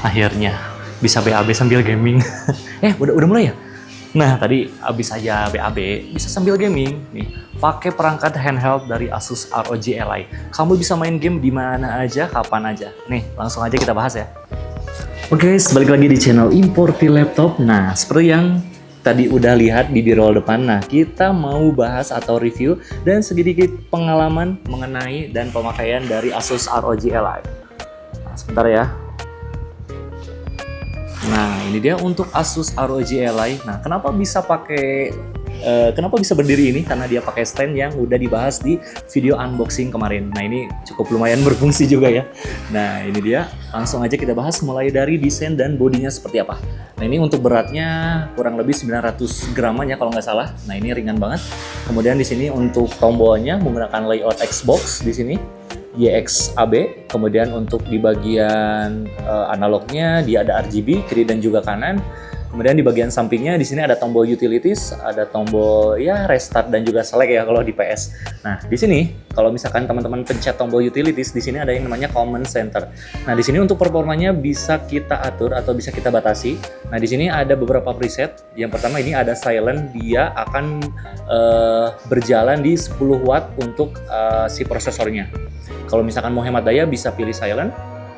Akhirnya bisa BAB sambil gaming. Udah mulai ya? Nah, tadi abis aja BAB, bisa sambil gaming. Nih, pakai perangkat handheld dari Asus ROG Ally. Kamu bisa main game di mana aja, kapan aja. Nih, langsung aja kita bahas ya. Oke, guys, balik lagi di channel Importi Laptop. Nah, seperti yang tadi udah lihat di roll depan, nah kita mau bahas atau review dan sedikit pengalaman mengenai dan pemakaian dari Asus ROG Ally. Nah, sebentar ya. Nah, ini dia untuk Asus ROG Ally. Nah, kenapa bisa berdiri ini? Karena dia pakai stand yang udah dibahas di video unboxing kemarin. Nah, ini cukup lumayan berfungsi juga ya. Nah, ini dia. Langsung aja kita bahas mulai dari desain dan bodinya seperti apa. Nah, ini untuk beratnya kurang lebih 900 graman ya kalau nggak salah. Nah, ini ringan banget. Kemudian di sini untuk tombolnya menggunakan layout Xbox di sini. YXAB, kemudian untuk di bagian analognya dia ada RGB kiri dan juga kanan. Kemudian di bagian sampingnya di sini ada tombol utilities, ada tombol ya restart dan juga select ya kalau di PS. Nah, di sini kalau misalkan teman-teman pencet tombol utilities, di sini ada yang namanya command center. Nah, di sini untuk performanya bisa kita atur atau bisa kita batasi. Nah, di sini ada beberapa preset. Yang pertama ini ada silent, dia akan berjalan di 10 watt untuk si prosesornya. Kalau misalkan mau hemat daya bisa pilih silent.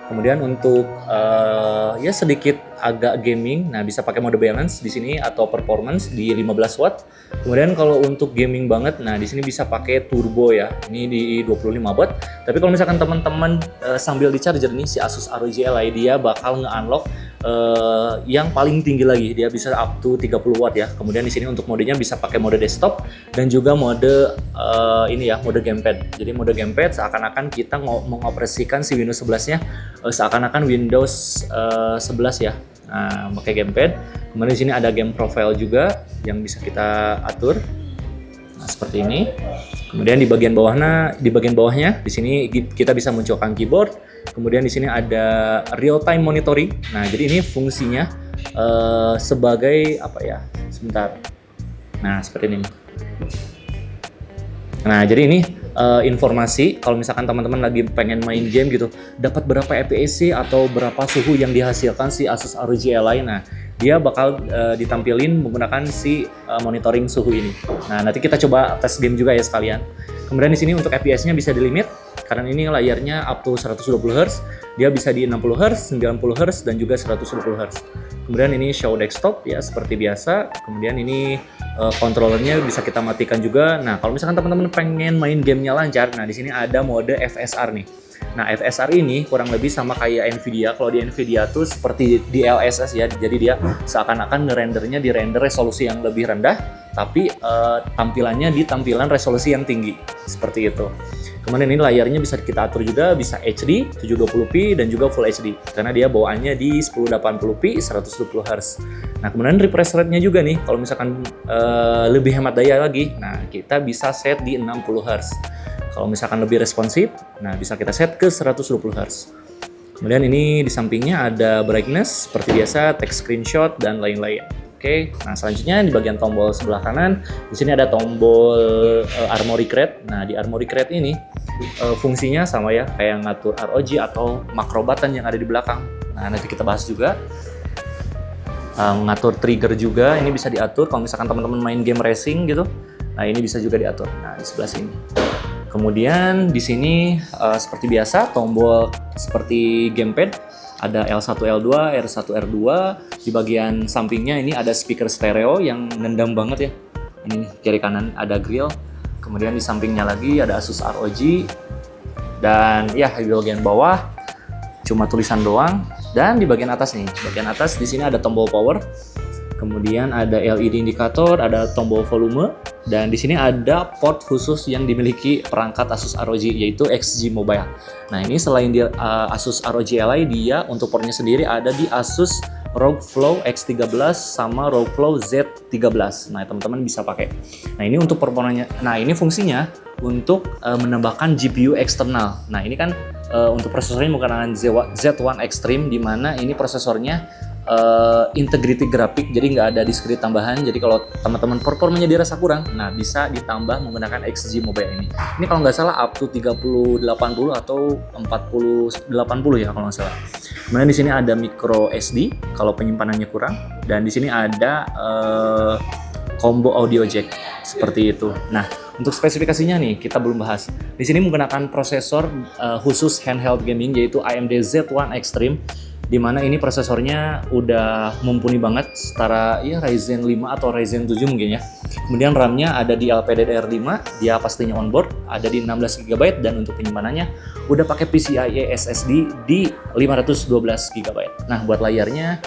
Kemudian untuk ya sedikit agak gaming, nah bisa pakai mode balance di sini atau performance di 15 watt. Kemudian kalau untuk gaming banget, nah di sini bisa pakai turbo ya. Ini di 25 watt. Tapi kalau misalkan teman-teman sambil di charger nih si Asus ROG Ally dia bakal nge-unlock yang paling tinggi lagi, dia bisa up to 30 watt ya. Kemudian di sini untuk modenya bisa pakai mode desktop dan juga mode ini ya, mode gamepad. Jadi mode gamepad seakan-akan kita mengoperasikan si Windows 11-nya seakan-akan Windows 11 ya. Nah, pakai gamepad. Kemudian di sini ada game profile juga yang bisa kita atur. Nah, seperti ini. Kemudian di bagian bawahnya di sini kita bisa munculkan keyboard. Kemudian di sini ada real time monitoring. Nah, jadi ini fungsinya sebagai apa ya? Sebentar. Nah, seperti ini. Nah, jadi ini informasi kalau misalkan teman-teman lagi pengen main game gitu, dapat berapa FPS atau berapa suhu yang dihasilkan si Asus ROG Ally. Nah, dia bakal ditampilin menggunakan si monitoring suhu ini. Nah, nanti kita coba tes game juga ya sekalian. Kemudian di sini untuk FPS-nya bisa di limit karena ini layarnya up to 120 Hz, dia bisa di 60 Hz, 90 Hz dan juga 120 Hz. Kemudian ini show desktop ya seperti biasa. Kemudian ini controllernya bisa kita matikan juga. Nah, kalau misalkan teman-teman pengen main gamenya lancar, nah di sini ada mode FSR nih. Nah, FSR ini kurang lebih sama kayak Nvidia. Kalau di Nvidia tuh seperti DLSS ya. Jadi dia seakan-akan ngerendernya di render resolusi yang lebih rendah, tapi tampilannya di tampilan resolusi yang tinggi. Seperti itu. Kemudian ini layarnya bisa kita atur juga, bisa HD, 720p dan juga Full HD. Karena dia bawaannya di 1080p, 120 Hz. Nah, kemudian refresh rate-nya juga nih, kalau misalkan lebih hemat daya lagi, nah kita bisa set di 60 Hz. Kalau misalkan lebih responsif, nah bisa kita set ke 120 Hz. Kemudian ini di sampingnya ada brightness, seperti biasa, text screenshot, dan lain-lain. Oke, nah selanjutnya di bagian tombol sebelah kanan, di sini ada tombol Armoury Crate. Nah, di Armoury Crate ini fungsinya sama ya, kayak ngatur ROG atau makro button yang ada di belakang. Nah, nanti kita bahas juga. Ngatur trigger juga, ini bisa diatur kalau misalkan teman-teman main game racing gitu. Nah, ini bisa juga diatur. Nah, di sebelah sini. Kemudian di sini seperti biasa tombol seperti gamepad. Ada L1, L2, R1, R2. Di bagian sampingnya ini ada speaker stereo yang nendang banget ya. Ini kiri kanan ada grill. Kemudian di sampingnya lagi ada Asus ROG. Dan ya di bagian bawah cuma tulisan doang. Dan di bagian atas nih, bagian atas di sini ada tombol power. Kemudian ada LED indikator, ada tombol volume, dan di sini ada port khusus yang dimiliki perangkat Asus ROG yaitu XG Mobile. Nah, ini selain di Asus ROG Ally, dia untuk portnya sendiri ada di Asus ROG Flow X13 sama ROG Flow Z13. Nah, teman-teman bisa pakai. Nah, ini untuk performanya. Nah, ini fungsinya untuk menambahkan GPU eksternal. Nah, ini kan untuk prosesornya menggunakan Z1 Extreme, di mana ini prosesornya integrity grafik, jadi nggak ada discrete tambahan. Jadi kalau teman-teman performanya dirasa kurang, nah bisa ditambah menggunakan XG Mobile ini. Ini kalau nggak salah up to 3080 atau 4080 ya kalau nggak salah. Kemudian di sini ada micro SD kalau penyimpanannya kurang, dan di sini ada combo audio jack seperti itu. Nah, untuk spesifikasinya nih kita belum bahas. Di sini menggunakan prosesor khusus handheld gaming yaitu AMD Z1 Extreme, di mana ini prosesornya udah mumpuni banget setara ya Ryzen 5 atau Ryzen 7 mungkin ya. Kemudian RAM-nya ada di LPDDR5, dia pastinya onboard, ada di 16 GB, dan untuk penyimpanannya udah pakai PCIe SSD di 512 GB. Nah, buat layarnya,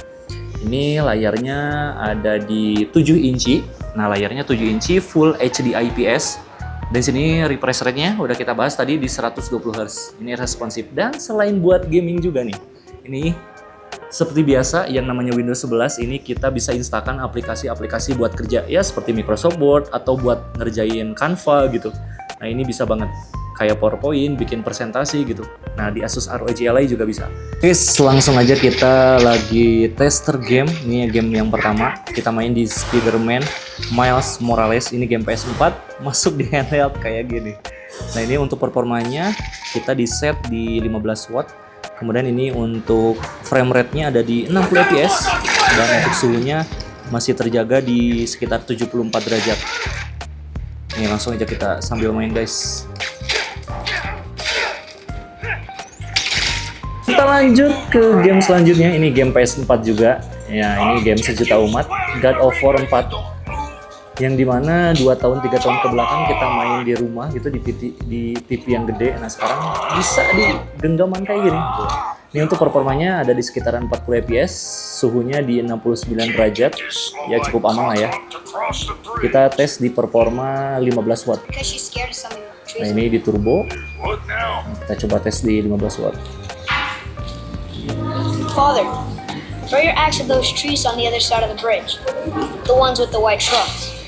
ini layarnya ada di 7 inci. Nah, layarnya 7 inci full HD IPS. Dan sini refresh rate-nya udah kita bahas tadi di 120 Hz. Ini responsif, dan selain buat gaming juga nih. Ini seperti biasa yang namanya Windows 11 ini kita bisa installkan aplikasi-aplikasi buat kerja ya, seperti Microsoft Word atau buat ngerjain Canva gitu. Nah, ini bisa banget kayak PowerPoint, bikin presentasi gitu. Nah, di Asus ROG Ally juga bisa. Oke, langsung aja kita lagi tester game. Ini game yang pertama, kita main di Spider-Man Miles Morales. Ini game PS4, masuk di handheld kayak gini. Nah, ini untuk performanya kita di set di 15 watt. Kemudian ini untuk frame rate-nya ada di 60 fps, dan untuk suhunya masih terjaga di sekitar 74 derajat. Ini langsung aja kita sambil main, guys. Kita lanjut ke game selanjutnya. Ini game PS4 juga. Ya, ini game sejuta umat, God of War 4. Yang dimana 2 tahun 3 tahun ke belakang kita main di rumah gitu di TV yang gede. Nah, sekarang bisa di genggaman kayak gini gitu. Ini untuk performanya ada di sekitaran 40 fps, suhunya di 69 derajat. Ya, cukup aman lah ya. Kita tes di performa 15 watt. Nah, ini di turbo. Kita coba tes di 15 watt. Father, throw your axe at those trees on the other side of the bridge. The ones with the white trucks.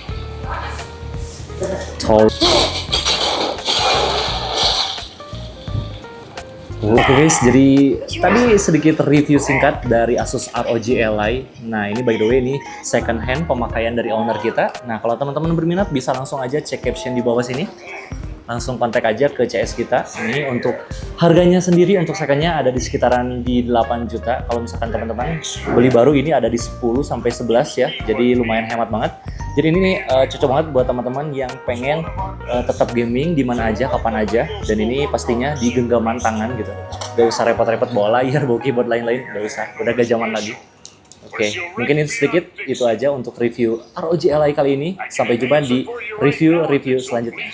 Oke guys, jadi tadi sedikit review singkat dari Asus ROG Ally. Nah, ini by the way ini second hand pemakaian dari owner kita. Nah, kalau teman-teman berminat bisa langsung aja cek caption di bawah sini. Langsung kontak aja ke CS kita. Ini untuk harganya sendiri untuk secondnya ada di sekitaran di 8 juta. Kalau misalkan teman-teman beli baru ini ada di 10 sampai 11 ya. Jadi lumayan hemat banget. Jadi ini cocok banget buat teman-teman yang pengen tetap gaming di mana aja, kapan aja. Dan ini pastinya di genggaman tangan gitu. Gak usah repot-repot bawa layar, bawa keyboard lain-lain. Gak usah, udah gak zaman lagi. Oke, mungkin itu sedikit. Itu aja untuk review ROG Ally kali ini. Sampai jumpa di review-review selanjutnya.